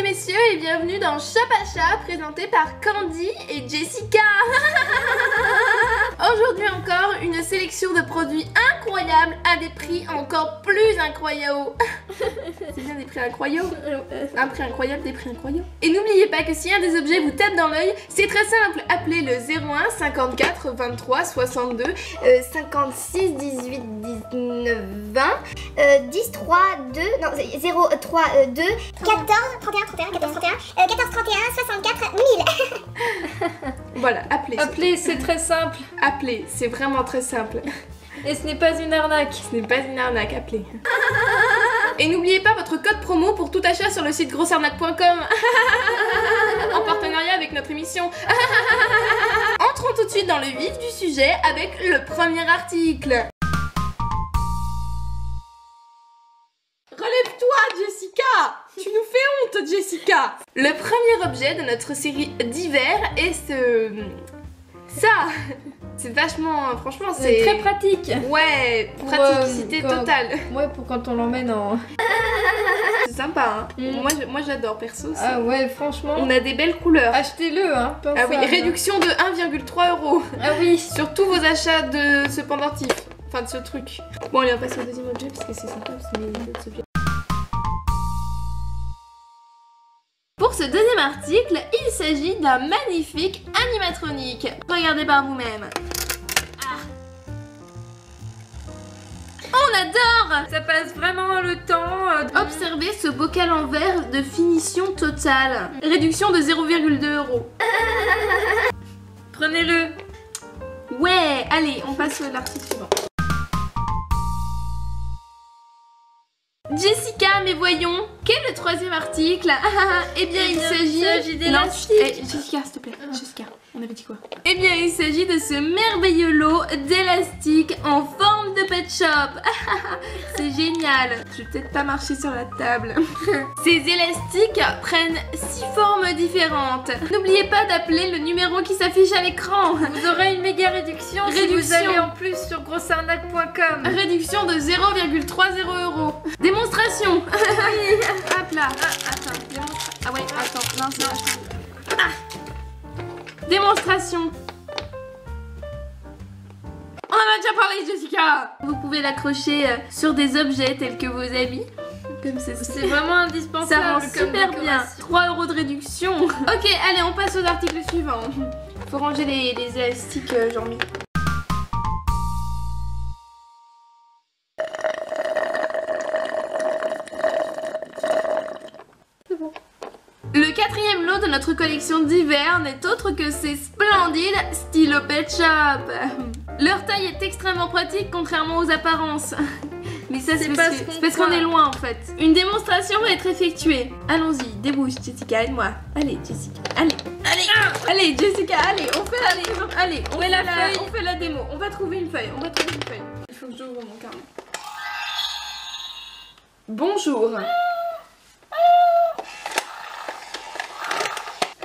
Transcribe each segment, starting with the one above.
et messieurs et bienvenue dans Shop Achat présenté par Candy et Jessica. Aujourd'hui encore une sélection de produits incroyables à des prix encore plus incroyables. C'est bien des prix incroyables. Un prix incroyable, des prix incroyables. Et n'oubliez pas que si un des objets vous tape dans l'œil, c'est très simple. Appelez le 01 54 23 62 56 18 19 20 10 3 2 non 0 3 2 14 31 31 14 31 14 31 64 1000. Voilà, appelez. Appelez, c'est très simple. Appelez, c'est vraiment très simple. Et ce n'est pas une arnaque. Ce n'est pas une arnaque, appelez. Et n'oubliez pas votre code promo pour tout achat sur le site grossarnaque.com. En partenariat avec notre émission. Entrons tout de suite dans le vif du sujet avec le premier article. Relève-toi, Jessica! Tu nous fais honte, Jessica! Le premier objet de notre série d'hiver est ça! C'est vachement... Franchement, c'est... très pratique. Ouais, praticité totale. Ouais, pour quand on l'emmène en... C'est sympa, hein. Moi j'adore, perso. Ah ouais, franchement. On a des belles couleurs. Achetez-le, hein. Ah oui, réduction de 1,3 €. Ah oui. Sur tous vos achats de ce pendentif. Enfin, de ce truc. Bon, allez, on passe au deuxième objet parce que c'est sympa, parce que les autres objets. Pour ce deuxième article, il s'agit d'un magnifique animatronique. Regardez par vous-même. On adore! Ça passe vraiment le temps. Observez ce bocal en verre de finition totale. Réduction de 0,2 €. Prenez-le. Ouais, allez, on passe à l'article suivant. Jessica, mais voyons, quel est le troisième article? Eh bien, il s'agit d'élastique. Jessica, s'il te plaît, Jessica, on avait dit quoi? Eh bien, il s'agit de ce merveilleux lot d'élastiques en forme de pet shop. C'est génial. Je vais peut-être pas marcher sur la table. Ces élastiques prennent 6 formes différentes. N'oubliez pas d'appeler le numéro qui s'affiche à l'écran. Vous aurez une méga réduction si vous allez en plus sur grossarnaque.com. Réduction de 0,30 €. Démonstration. Oui. Hop là. Attends. Ah ouais, attends. Non, c'est vachement. Démonstration. On en a déjà parlé, Jessica. Vous pouvez l'accrocher sur des objets tels que vos habits. Comme c'est vraiment indispensable. Ça rend super bien. 3 € de réduction. Ok, allez, on passe aux articles suivants. Faut ranger les élastiques, Jean-Mi. Le quatrième lot de notre collection d'hiver n'est autre que ces splendides stylos pet shop. Leur taille est extrêmement pratique contrairement aux apparences. Mais ça c'est parce qu'on est loin en fait. Une démonstration va être effectuée. Allons-y, débouche Jessica, aide-moi. Allez Jessica, allez. Allez Jessica, allez, on fait la démo. On va trouver une feuille, Il faut que j'ouvre mon carnet. Bonjour.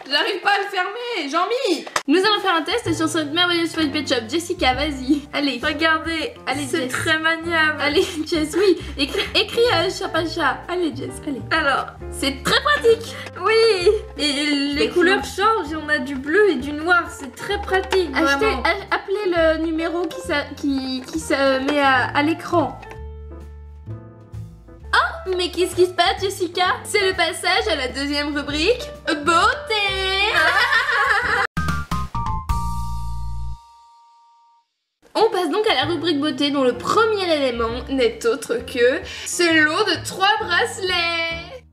J'arrive pas à le fermer, Jean-Mi. Nous allons faire un test sur cette merveilleuse feuille pet shop. Jessica, vas-y. Allez, regardez. Allez, c'est très maniable. Allez, Jess, oui. Écris Shop Achat. Allez, Jess, allez. Alors, c'est très pratique. Oui. Et les couleurs changent. On a du bleu et du noir. C'est très pratique. Appelez le numéro qui se met à l'écran. Mais qu'est-ce qui se passe, Jessica? C'est le passage à la deuxième rubrique, beauté. On passe donc à la rubrique beauté dont le premier élément n'est autre que ce lot de 3 bracelets.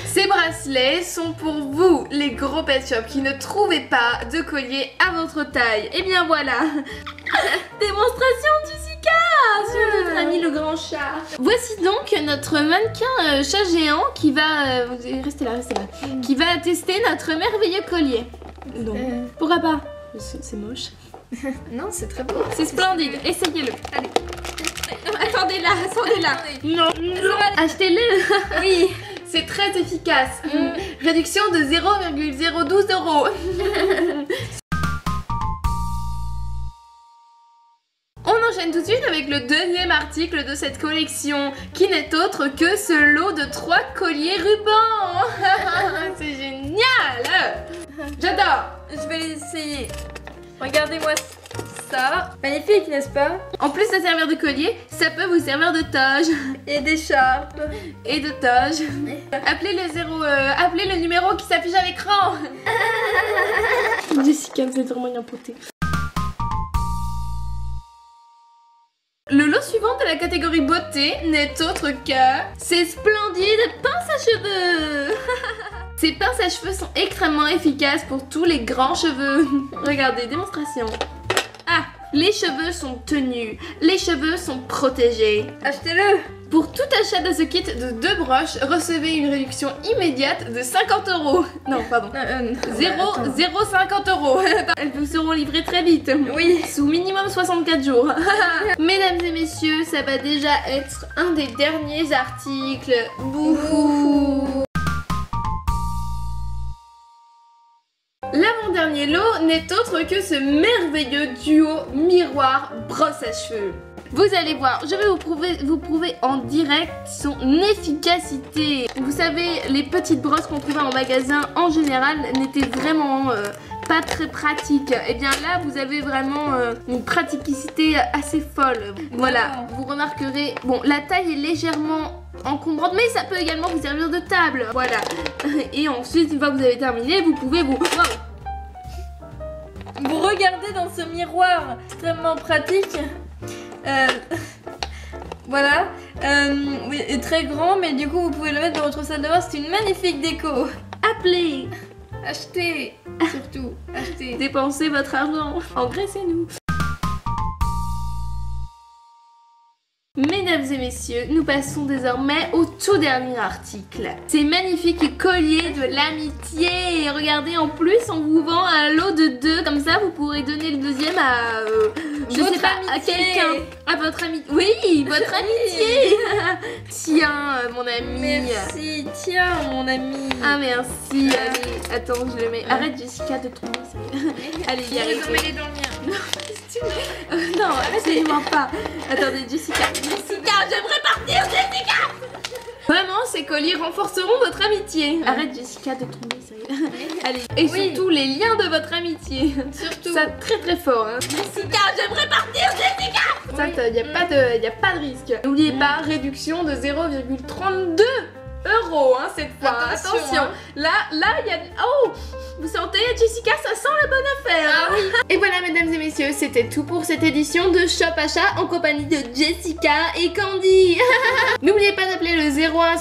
Ces bracelets sont pour vous, les gros pet shop qui ne trouvaient pas de collier à votre taille. Et bien voilà. Démonstration, Jessica, sur notre ami le grand chat. Voici donc notre mannequin chat géant qui va... restez là. Qui va tester notre merveilleux collier. Donc, pourquoi pas? C'est moche. Non, c'est très beau. C'est splendide, essayez-le. Allez. Attendez là. Non. Achetez-le. Oui. C'est très efficace. Réduction de 0,012 €. On enchaîne tout de suite avec avec le deuxième article de cette collection, qui n'est autre que ce lot de 3 colliers rubans. C'est génial. J'adore. Je vais les essayer. Regardez-moi ça. Magnifique, n'est-ce pas? En plus de servir de collier, ça peut vous servir de toge. Et d'écharpe. Et de toge. Appelez le numéro qui s'affiche à l'écran. Jessica, vous êtes vraiment une impotée. Le lot suivant de la catégorie beauté n'est autre que ces splendides pinces à cheveux. Ces pinces à cheveux sont extrêmement efficaces pour tous les grands cheveux. Regardez, démonstration. Ah, les cheveux sont tenus, les cheveux sont protégés. Achetez-le. Pour tout achat de ce kit de 2 broches, recevez une réduction immédiate de 50 €. Non, pardon. 0,50 €. Elles vous seront livrées très vite. Oui. Sous minimum 64 jours. Mesdames et messieurs, ça va déjà être un des derniers articles. Bouhou. L'avant-dernier lot n'est autre que ce merveilleux duo miroir brosse à cheveux. Vous allez voir, je vais vous prouver en direct son efficacité. Vous savez, les petites brosses qu'on trouvait en magasin en général n'étaient vraiment pas très pratiques. Et bien là, vous avez vraiment une praticité assez folle. Voilà, vous remarquerez, bon, la taille est légèrement encombrante, mais ça peut également vous servir de table. Voilà. Et ensuite, une fois que vous avez terminé, vous pouvez vous... Vous regardez dans ce miroir extrêmement pratique. Voilà. Oui, est très grand, mais du coup, vous pouvez le mettre dans votre salle de bain. C'est une magnifique déco. Appelez, Achetez, surtout, achetez. dépensez votre argent, engraissez-nous. Mesdames et messieurs, nous passons désormais au tout dernier article. Ces magnifiques colliers de l'amitié. Regardez, en plus, on vous vend un lot de 2. Comme ça, vous pourrez donner le deuxième à... je sais pas, à quelqu'un. À votre ami. Oui, votre amitié. Tiens, mon ami. Merci, tiens, mon ami. Ah, merci. Allez, attends, je le mets. Arrête, Jessica, de tomber. Allez, y arrive. Mets-les dans le mien. Non, absolument pas. Attendez, Jessica. Jessica, j'aimerais partir, Jessica. Vraiment, ces colliers renforceront votre amitié. Arrête, Jessica, de tomber, sérieux. Allez, et surtout les liens de votre amitié. Surtout. Ça très très fort. Hein. Jessica, j'aimerais partir, Jessica. Ça, il n'y a pas de risque. N'oubliez pas, réduction de 0,32 € hein, cette fois. Attention. Hein. Là, il y a... Oh, vous sentez, Jessica, ça sent la bonne affaire. Ah oui. Et voilà, mesdames et messieurs, c'était tout pour cette édition de Shop Achat en compagnie de Jessica et Candy. N'oubliez pas d'appeler le 01,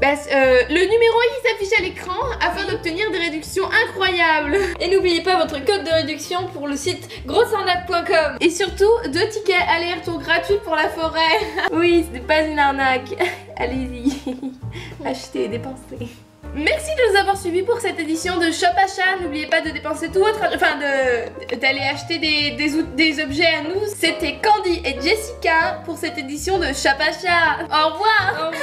le numéro qui s'affiche à l'écran afin d'obtenir des réductions incroyables. Et n'oubliez pas votre code de réduction pour le site grossarnaque.com. Et surtout, 2 tickets aller-retour gratuits pour la forêt. Oui, ce n'est pas une arnaque. Allez-y, achetez, dépensez. Merci de nous avoir suivis pour cette édition de Shop Achat. N'oubliez pas de dépenser tout votre argent, enfin d'aller acheter des objets à nous. C'était Candy et Jessica pour cette édition de Shop Achat. Au revoir. Au revoir.